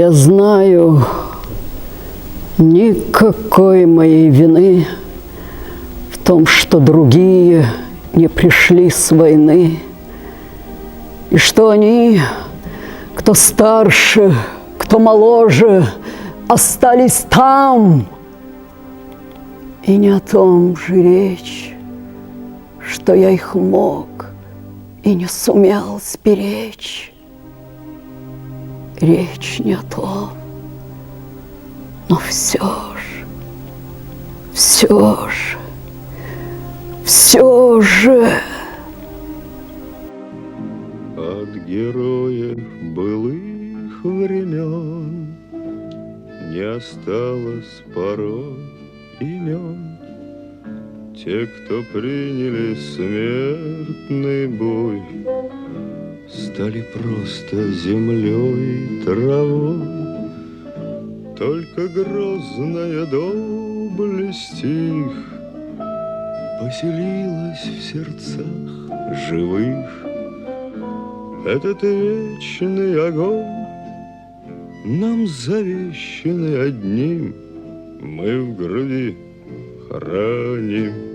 Я знаю, никакой моей вины в том, что другие не пришли с войны, и что они, кто старше, кто моложе, остались там. И не о том же речь, что я их мог и не сумел сберечь. Речь не о том, но все же, все же. От героев былых времен не осталось порой имен. Те, кто приняли смертный бой, стали просто землей и травой. Только грозная доблесть их поселилась в сердцах живых. Этот вечный огонь нам завещанный одним мы в груди храним.